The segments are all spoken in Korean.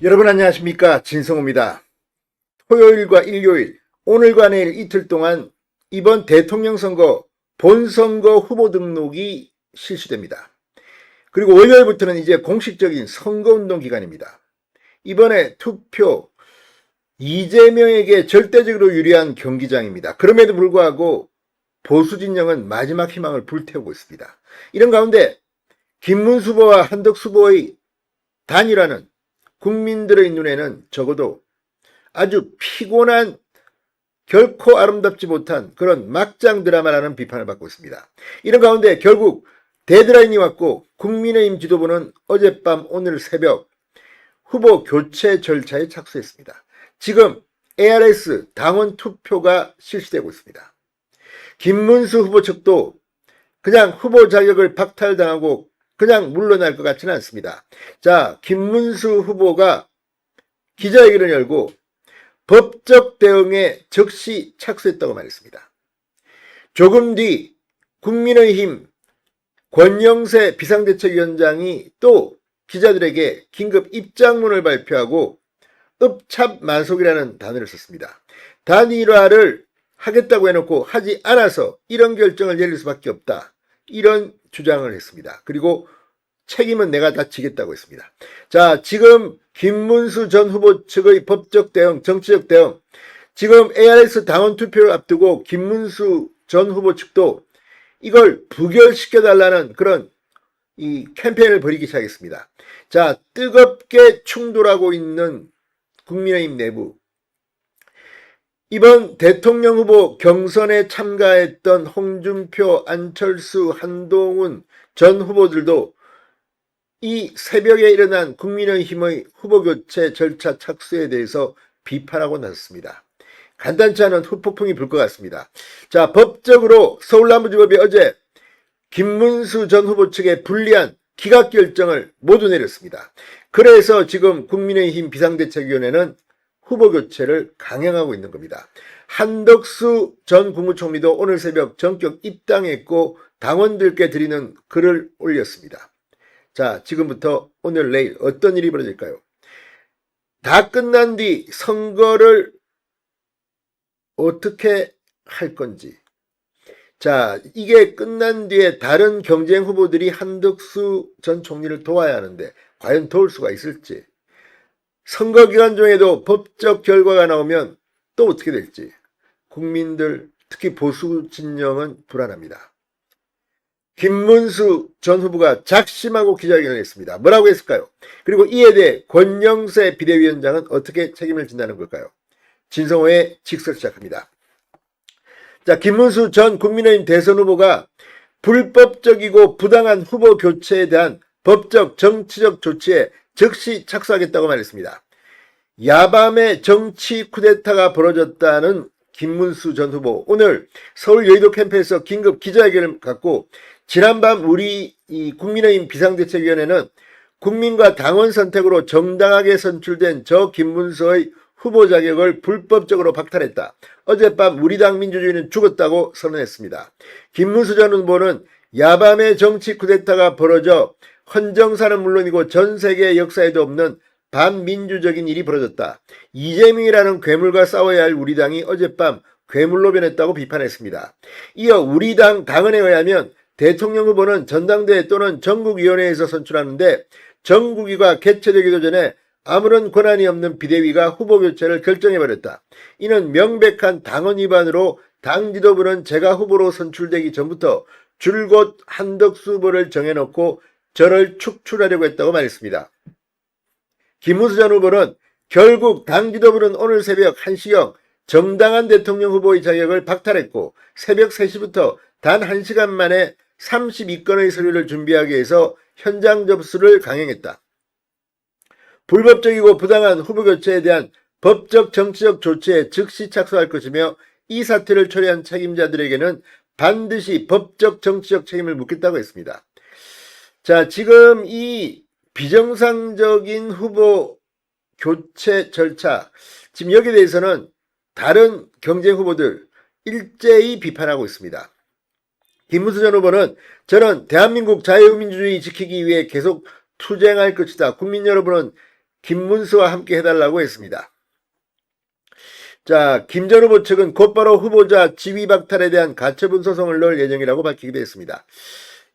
여러분 안녕하십니까, 진성호입니다. 토요일과 일요일, 오늘과 내일 이틀 동안 이번 대통령 선거 본선거 후보 등록이 실시됩니다. 그리고 월요일부터는 이제 공식적인 선거운동 기간입니다. 이번에 투표 이재명에게 절대적으로 유리한 경기장입니다. 그럼에도 불구하고 보수 진영은 마지막 희망을 불태우고 있습니다. 이런 가운데 김문수 후보와 한덕수 후보의 단일화는 국민들의 눈에는 적어도 아주 피곤한, 결코 아름답지 못한 그런 막장 드라마라는 비판을 받고 있습니다. 이런 가운데 결국 데드라인이 왔고 국민의힘 지도부는 어젯밤 오늘 새벽 후보 교체 절차에 착수했습니다. 지금 ARS 당원 투표가 실시되고 있습니다. 김문수 후보 측도 그냥 후보 자격을 박탈당하고 그냥 물러날 것 같지는 않습니다. 자, 김문수 후보가 기자회견을 열고 법적 대응에 즉시 착수했다고 말했습니다. 조금 뒤 국민의힘 권영세 비상대책위원장이 또 기자들에게 긴급 입장문을 발표하고 읍참만속이라는 단어를 썼습니다. 단일화를 하겠다고 해놓고 하지 않아서 이런 결정을 내릴 수밖에 없다, 이런 주장을 했습니다. 그리고 책임은 내가 다 지겠다고 했습니다. 자, 지금 김문수 전 후보 측의 법적 대응, 정치적 대응, 지금 ARS 당원 투표를 앞두고 김문수 전 후보 측도 이걸 부결시켜달라는 그런 이 캠페인을 벌이기 시작했습니다. 자, 뜨겁게 충돌하고 있는 국민의힘 내부. 이번 대통령 후보 경선에 참가했던 홍준표, 안철수, 한동훈 전 후보들도 이 새벽에 일어난 국민의힘의 후보교체 절차 착수에 대해서 비판하고 나섰습니다. 간단치 않은 후폭풍이 불 것 같습니다. 자, 법적으로 서울남부지법이 어제 김문수 전 후보 측에 불리한 기각 결정을 모두 내렸습니다. 그래서 지금 국민의힘 비상대책위원회는 후보교체를 강행하고 있는 겁니다. 한덕수 전 국무총리도 오늘 새벽 전격 입당했고 당원들께 드리는 글을 올렸습니다. 자, 지금부터 오늘 내일 어떤 일이 벌어질까요? 다 끝난 뒤 선거를 어떻게 할 건지. 자, 이게 끝난 뒤에 다른 경쟁 후보들이 한덕수 전 총리를 도와야 하는데 과연 도울 수가 있을지. 선거 기간 중에도 법적 결과가 나오면 또 어떻게 될지. 국민들, 특히 보수 진영은 불안합니다. 김문수 전 후보가 작심하고 기자회견을 했습니다. 뭐라고 했을까요? 그리고 이에 대해 권영세 비대위원장은 어떻게 책임을 진다는 걸까요? 진성호의 직설 시작합니다. 자, 김문수 전 국민의힘 대선 후보가 불법적이고 부당한 후보 교체에 대한 법적 정치적 조치에 즉시 착수하겠다고 말했습니다. 야밤에 정치 쿠데타가 벌어졌다는 김문수 전 후보, 오늘 서울 여의도 캠프에서 긴급 기자회견을 갖고 지난밤 우리 국민의힘 비상대책위원회는 국민과 당원 선택으로 정당하게 선출된 저 김문수의 후보 자격을 불법적으로 박탈했다. 어젯밤 우리 당 민주주의는 죽었다고 선언했습니다. 김문수 전 후보는 야밤에 정치 쿠데타가 벌어져 헌정사는 물론이고 전 세계 역사에도 없는 반민주적인 일이 벌어졌다. 이재명이라는 괴물과 싸워야 할 우리 당이 어젯밤 괴물로 변했다고 비판했습니다. 이어 우리 당 당헌에 의하면 대통령 후보는 전당대회 또는 전국위원회에서 선출하는데 전국위가 개최되기도 전에 아무런 권한이 없는 비대위가 후보 교체를 결정해버렸다. 이는 명백한 당헌 위반으로 당 지도부는 제가 후보로 선출되기 전부터 줄곧 한덕수 후보를 정해놓고 저를 축출하려고 했다고 말했습니다. 김문수 전 후보는 결국 당 지도부는 오늘 새벽 1시경 정당한 대통령 후보의 자격을 박탈했고 새벽 3시부터 단 1시간 만에 32건의 서류를 준비하기 위해서 현장 접수를 강행했다. 불법적이고 부당한 후보 교체에 대한 법적 정치적 조치에 즉시 착수할 것이며 이 사태를 초래한 책임자들에게는 반드시 법적 정치적 책임을 묻겠다고 했습니다. 자, 지금 이 비정상적인 후보 교체 절차, 지금 여기에 대해서는 다른 경쟁 후보들 일제히 비판하고 있습니다. 김문수 전 후보는 저는 대한민국 자유민주주의 지키기 위해 계속 투쟁할 것이다. 국민 여러분은 김문수와 함께 해달라고 했습니다. 자, 김 전 후보 측은 곧바로 후보자 지위 박탈에 대한 가처분 소송을 넣을 예정이라고 밝히기도 했습니다.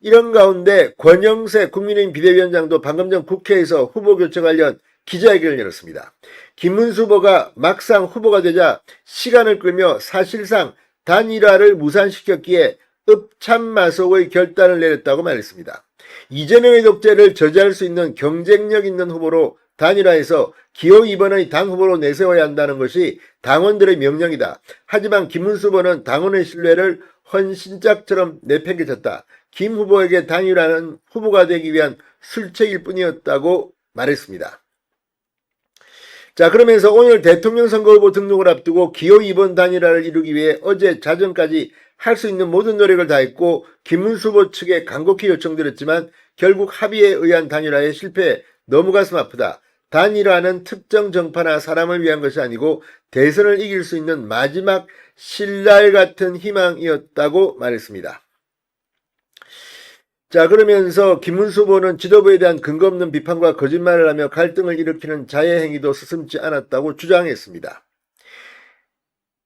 이런 가운데 권영세 국민의힘 비대위원장도 방금 전 국회에서 후보 교체 관련 기자회견을 열었습니다. 김문수 후보가 막상 후보가 되자 시간을 끌며 사실상 단일화를 무산시켰기에 읍참마속의 결단을 내렸다고 말했습니다. 이재명의 독재를 저지할 수 있는 경쟁력 있는 후보로 단일화해서 기호 2번의 당 후보로 내세워야 한다는 것이 당원들의 명령이다. 하지만 김문수 후보는 당원의 신뢰를 헌신짝처럼 내팽개쳤다. 김 후보에게 단일화는 후보가 되기 위한 술책일 뿐이었다고 말했습니다. 자, 그러면서 오늘 대통령 선거 후보 등록을 앞두고 기호 2번 단일화를 이루기 위해 어제 자정까지 할 수 있는 모든 노력을 다했고 김문수 후보 측에 간곡히 요청드렸지만 결국 합의에 의한 단일화에 실패해 너무 가슴 아프다. 단일화는 특정 정파나 사람을 위한 것이 아니고 대선을 이길 수 있는 마지막 신랄 같은 희망이었다고 말했습니다. 자, 그러면서 김문수 후보는 지도부에 대한 근거 없는 비판과 거짓말을 하며 갈등을 일으키는 자해 행위도 서슴지 않았다고 주장했습니다.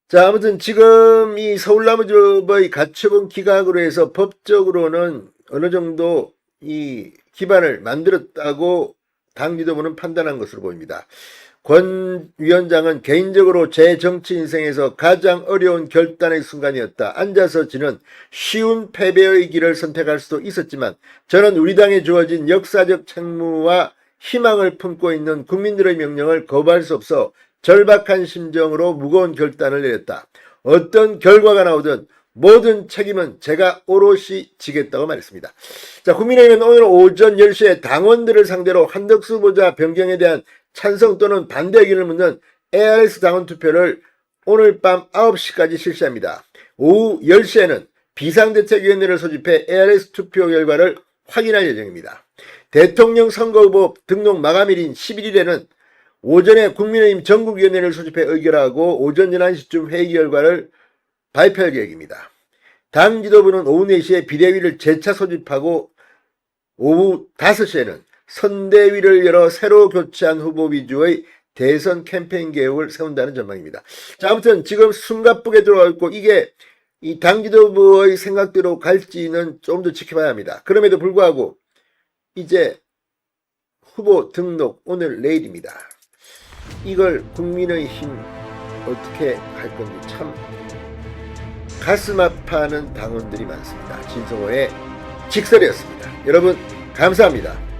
자, 아무튼 지금 이 서울나무집의 가처분 기각으로 해서 법적으로는 어느 정도 이 기반을 만들었다고 당 지도부는 판단한 것으로 보입니다. 권 위원장은 개인적으로 제 정치 인생에서 가장 어려운 결단의 순간이었다. 앉아서 지는 쉬운 패배의 길을 선택할 수도 있었지만 저는 우리 당에 주어진 역사적 책무와 희망을 품고 있는 국민들의 명령을 거부할 수 없어 절박한 심정으로 무거운 결단을 내렸다. 어떤 결과가 나오든 모든 책임은 제가 오롯이 지겠다고 말했습니다. 자, 국민의힘은 오늘 오전 10시에 당원들을 상대로 한덕수 후보자 변경에 대한 찬성 또는 반대 의견을 묻는 ARS 당원 투표를 오늘 밤 9시까지 실시합니다. 오후 10시에는 비상대책위원회를 소집해 ARS 투표 결과를 확인할 예정입니다. 대통령 선거 후보 등록 마감일인 11일에는 오전에 국민의힘 전국위원회를 소집해 의결하고 오전 11시쯤 회의 결과를 발표할 계획입니다. 당 지도부는 오후 4시에 비대위를 재차 소집하고 오후 5시에는 선대위를 열어 새로 교체한 후보 위주의 대선 캠페인 계획을 세운다는 전망입니다. 자, 아무튼 지금 숨가쁘게 들어가 있고 이게 이 당 지도부의 생각대로 갈지는 좀 더 지켜봐야 합니다. 그럼에도 불구하고 이제 후보 등록 오늘 내일입니다. 이걸 국민의힘 어떻게 할 건지 참 가슴 아파하는 당원들이 많습니다. 진성호의 직설이었습니다. 여러분 감사합니다.